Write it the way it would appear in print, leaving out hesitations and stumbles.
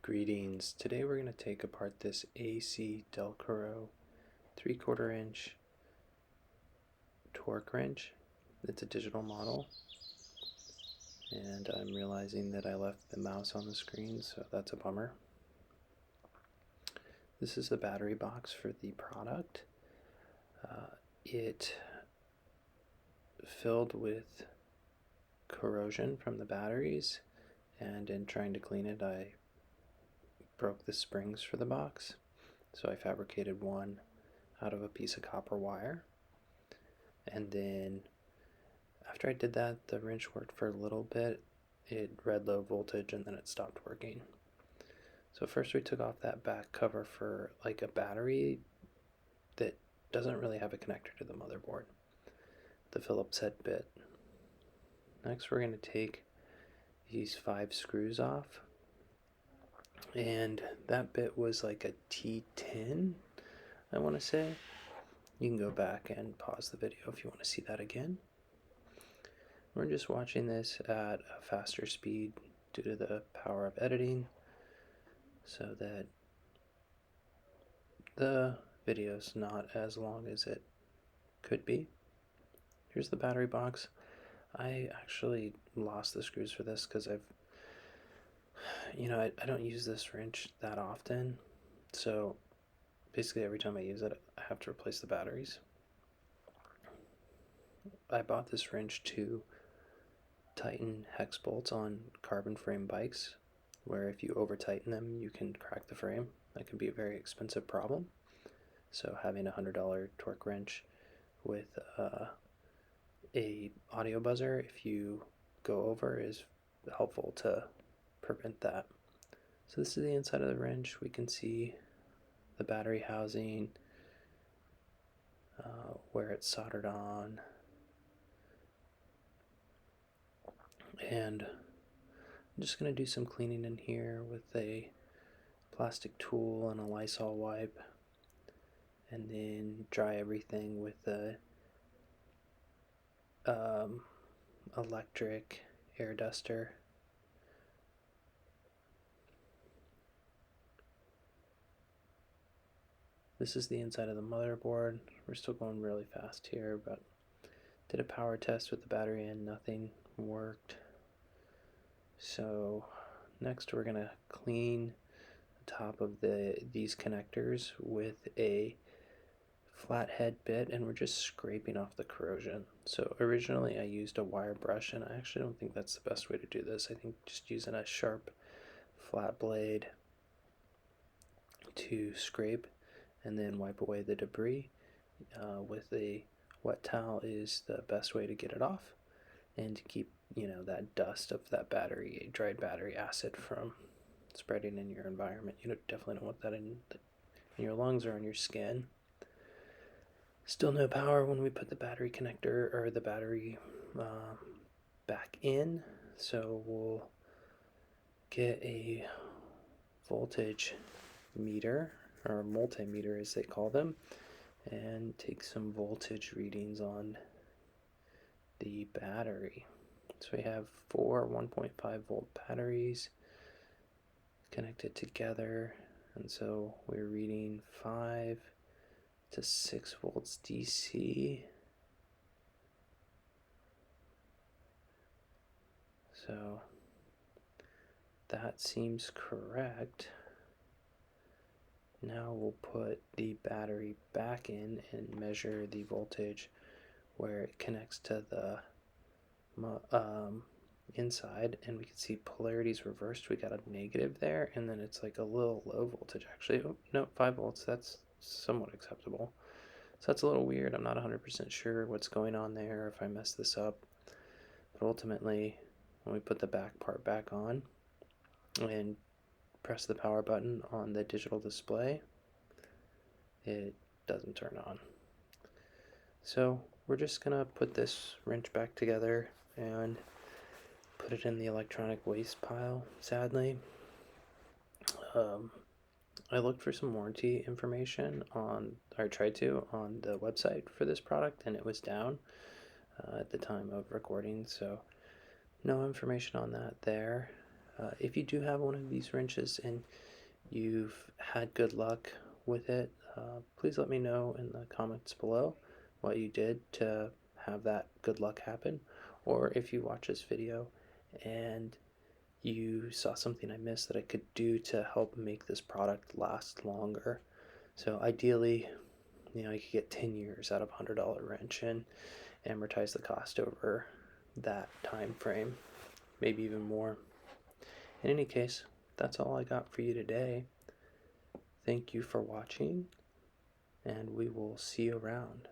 Greetings. Today we're going to take apart this ACDelco 3/4 inch torque wrench. It's a digital model, and I'm realizing that I left the mouse on the screen, so that's a bummer. This is the battery box for the product. It filled with corrosion from the batteries, and in trying to clean it I broke the springs for the box, so I fabricated one out of a piece of copper wire, and then after I did that the wrench worked for a little bit. It read low voltage and then it stopped working. So first we took off that back cover for like a battery that doesn't really have a connector to the motherboard, the Phillips head bit. Next we're going to take these 5 screws off, and that bit was like a T10, I want to say. You can go back and pause the video if you want to see that again. We're just watching this at a faster speed due to the power of editing, so that the video's not as long as it could be. Here's the battery box. I actually lost the screws for this because I don't use this wrench that often, so basically every time I use it I have to replace the batteries. I bought this wrench to tighten hex bolts on carbon frame bikes, where if you over tighten them you can crack the frame. That can be a very expensive problem, so having a $100 torque wrench with a audio buzzer if you go over is helpful to prevent that. So this is the inside of the wrench. We can see the battery housing, where it's soldered on, and I'm just going to do some cleaning in here with a plastic tool and a Lysol wipe, and then dry everything with a electric air duster. This is the inside of the motherboard. We're still going really fast here, but did a power test with the battery and nothing worked. So next we're going to clean the top of these connectors with a flathead bit, and we're just scraping off the corrosion. So originally I used a wire brush, and I actually don't think that's the best way to do this. I think just using a sharp flat blade to scrape and then wipe away the debris with a wet towel is the best way to get it off, and to keep that dust of that battery, dried battery acid, from spreading in your environment. You definitely don't want that in your lungs or on your skin. Still no power when we put the battery connector or the battery back in, so we'll get a voltage meter, or multimeter as they call them, and take some voltage readings on the battery. So we have 4 1.5 volt batteries connected together, and so we're reading 5 to 6 volts DC. So that seems correct. Now we'll put the battery back in and measure the voltage where it connects to the inside, and we can see polarity's reversed. We got a negative there, and then it's like a little low voltage actually. Oh no, 5 volts, that's somewhat acceptable. So that's a little weird. I'm not 100% sure what's going on there, if I mess this up, but ultimately when we put the back part back on and press the power button on the digital display, it doesn't turn on. So we're just gonna put this wrench back together and put it in the electronic waste pile, sadly. I looked for some warranty information on the website for this product, and it was down at the time of recording, so no information on that there. If you do have one of these wrenches and you've had good luck with it, please let me know in the comments below what you did to have that good luck happen. Or if you watch this video and you saw something I missed that I could do to help make this product last longer. So ideally, you could get 10 years out of a $100 wrench and amortize the cost over that time frame, maybe even more. In any case, that's all I got for you today. Thank you for watching, and we will see you around.